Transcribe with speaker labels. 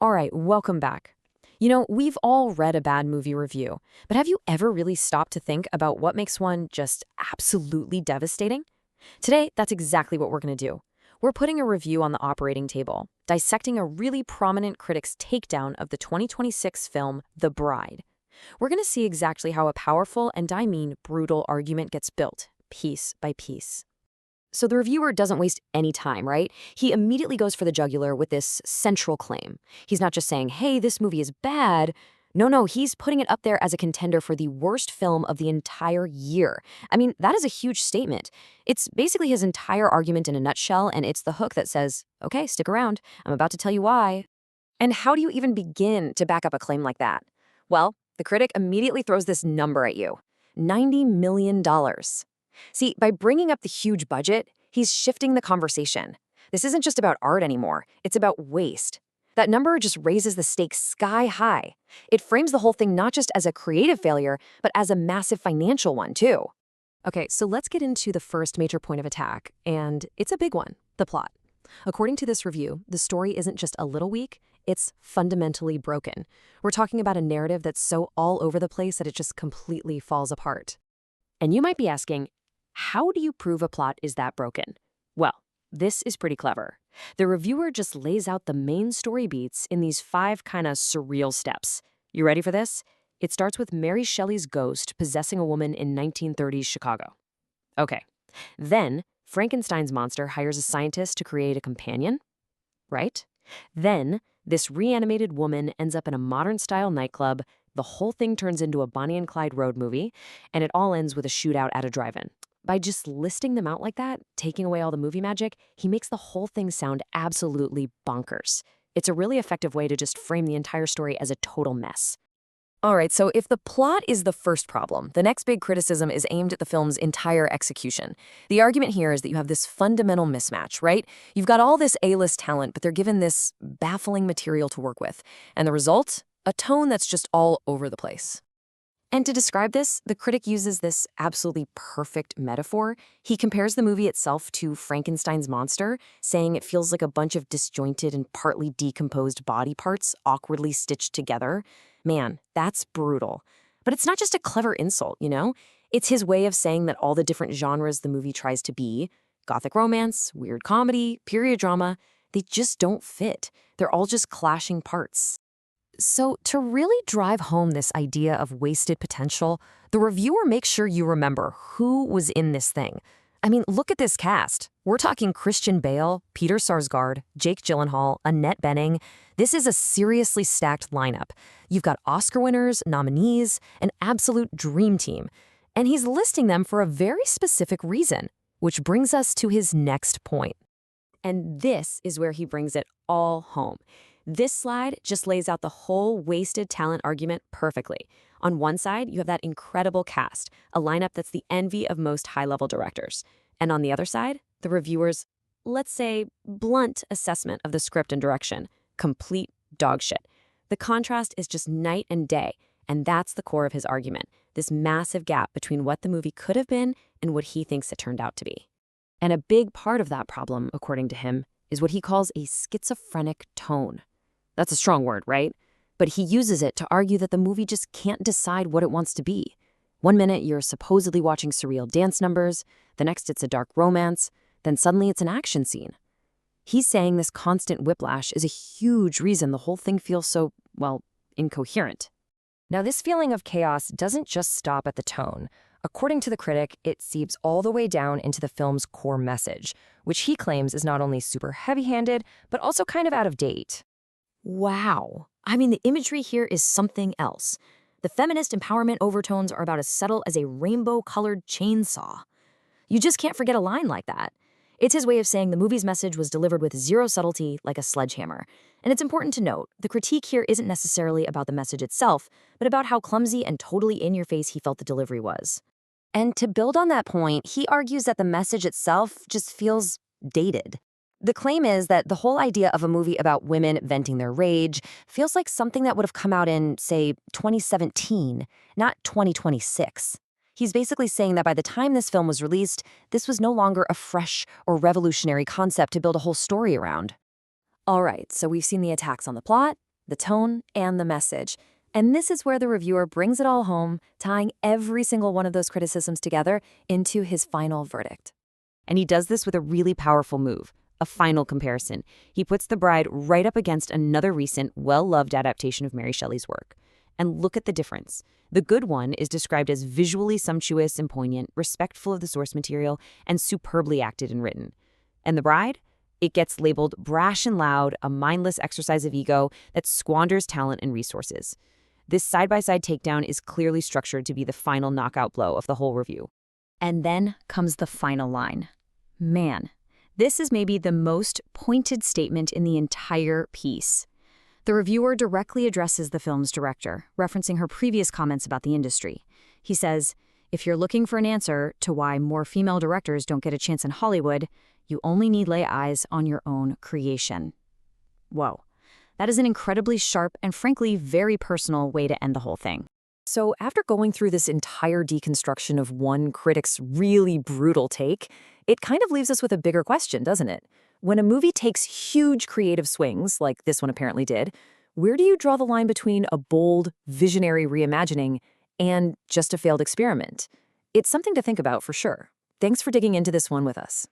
Speaker 1: All right, welcome back. We've all read a bad movie review, but have you ever really stopped to think about what makes one just absolutely devastating? Today, that's exactly what we're going to do. We're putting a review on the operating table, dissecting a really prominent critic's takedown of the 2026 film The Bride. We're going to see exactly how a powerful and I mean brutal argument gets built, piece by piece. So the reviewer doesn't waste any time, right? He immediately goes for the jugular with this central claim. He's not just saying, hey, this movie is bad. No, he's putting it up there as a contender for the worst film of the entire year. I mean, that is a huge statement. It's basically his entire argument in a nutshell, and it's the hook that says, okay, stick around. I'm about to tell you why. And how do you even begin to back up a claim like that? Well, the critic immediately throws this number at you, $90 million. See, by bringing up the huge budget, he's shifting the conversation. This isn't just about art anymore, it's about waste. That number just raises the stakes sky high. It frames the whole thing not just as a creative failure, but as a massive financial one, too. Okay, so let's get into the first major point of attack, and it's a big one, the plot. According to this review, the story isn't just a little weak, it's fundamentally broken. We're talking about a narrative that's so all over the place that it just completely falls apart. And you might be asking, how do you prove a plot is that broken? Well, this is pretty clever. The reviewer just lays out the main story beats in these 5 kind of surreal steps. You ready for this? It starts with Mary Shelley's ghost possessing a woman in 1930s Chicago. Okay. Then, Frankenstein's monster hires a scientist to create a companion. Right? Then, this reanimated woman ends up in a modern-style nightclub. The whole thing turns into a Bonnie and Clyde road movie, and it all ends with a shootout at a drive-in. By just listing them out like that, taking away all the movie magic, he makes the whole thing sound absolutely bonkers. It's a really effective way to just frame the entire story as a total mess. All right, so if the plot is the first problem, the next big criticism is aimed at the film's entire execution. The argument here is that you have this fundamental mismatch, right? You've got all this A-list talent, but they're given this baffling material to work with. And the result? A tone that's just all over the place. And to describe this, the critic uses this absolutely perfect metaphor. He compares the movie itself to Frankenstein's monster, saying it feels like a bunch of disjointed and partly decomposed body parts awkwardly stitched together. Man, that's brutal. But it's not just a clever insult, It's his way of saying that all the different genres the movie tries to be, gothic romance, weird comedy, period drama, they just don't fit. They're all just clashing parts. So to really drive home this idea of wasted potential, the reviewer makes sure you remember who was in this thing. I mean, look at this cast. We're talking Christian Bale, Peter Sarsgaard, Jake Gyllenhaal, Annette Bening. This is a seriously stacked lineup. You've got Oscar winners, nominees, an absolute dream team. And he's listing them for a very specific reason, which brings us to his next point. And this is where he brings it all home. This slide just lays out the whole wasted talent argument perfectly. On one side, you have that incredible cast, a lineup that's the envy of most high-level directors. And on the other side, the reviewer's, let's say, blunt assessment of the script and direction. Complete dog shit. The contrast is just night and day, and that's the core of his argument, this massive gap between what the movie could have been and what he thinks it turned out to be. And a big part of that problem, according to him, is what he calls a schizophrenic tone. That's a strong word, right? But he uses it to argue that the movie just can't decide what it wants to be. One minute you're supposedly watching surreal dance numbers, the next it's a dark romance, then suddenly it's an action scene. He's saying this constant whiplash is a huge reason the whole thing feels so, incoherent. Now, this feeling of chaos doesn't just stop at the tone. According to the critic, it seeps all the way down into the film's core message, which he claims is not only super heavy-handed, but also kind of out of date. Wow. I mean, the imagery here is something else. The feminist empowerment overtones are about as subtle as a rainbow-colored chainsaw. You just can't forget a line like that. It's his way of saying the movie's message was delivered with zero subtlety, like a sledgehammer. And it's important to note, the critique here isn't necessarily about the message itself, but about how clumsy and totally in-your-face he felt the delivery was. And to build on that point, he argues that the message itself just feels dated. The claim is that the whole idea of a movie about women venting their rage feels like something that would have come out in, say, 2017, not 2026. He's basically saying that by the time this film was released, this was no longer a fresh or revolutionary concept to build a whole story around. All right, so we've seen the attacks on the plot,
Speaker 2: the tone, and the message. And this is where the reviewer brings it all home, tying every single one of those criticisms together into his final verdict.
Speaker 1: And he does this with a really powerful move, a final comparison. He puts The Bride right up against another recent, well-loved adaptation of Mary Shelley's work. And look at the difference. The good one is described as visually sumptuous and poignant, respectful of the source material, and superbly acted and written. And The Bride? It gets labeled brash and loud, a mindless exercise of ego that squanders talent and resources. This side-by-side takedown is clearly structured to be the final knockout blow of the whole review.
Speaker 2: And then comes the final line. Man, this is maybe the most pointed statement in the entire piece. The reviewer directly addresses the film's director, referencing her previous comments about the industry. He says, if you're looking for an answer to why more female directors don't get a chance in Hollywood, you only need lay eyes on your own creation. Whoa. That is an incredibly sharp and frankly very personal way to end the whole thing.
Speaker 1: So after going through this entire deconstruction of one critic's really brutal take, it kind of leaves us with a bigger question, doesn't it? When a movie takes huge creative swings, like this one apparently did, where do you draw the line between a bold, visionary reimagining and just a failed experiment? It's something to think about for sure. Thanks for digging into this one with us.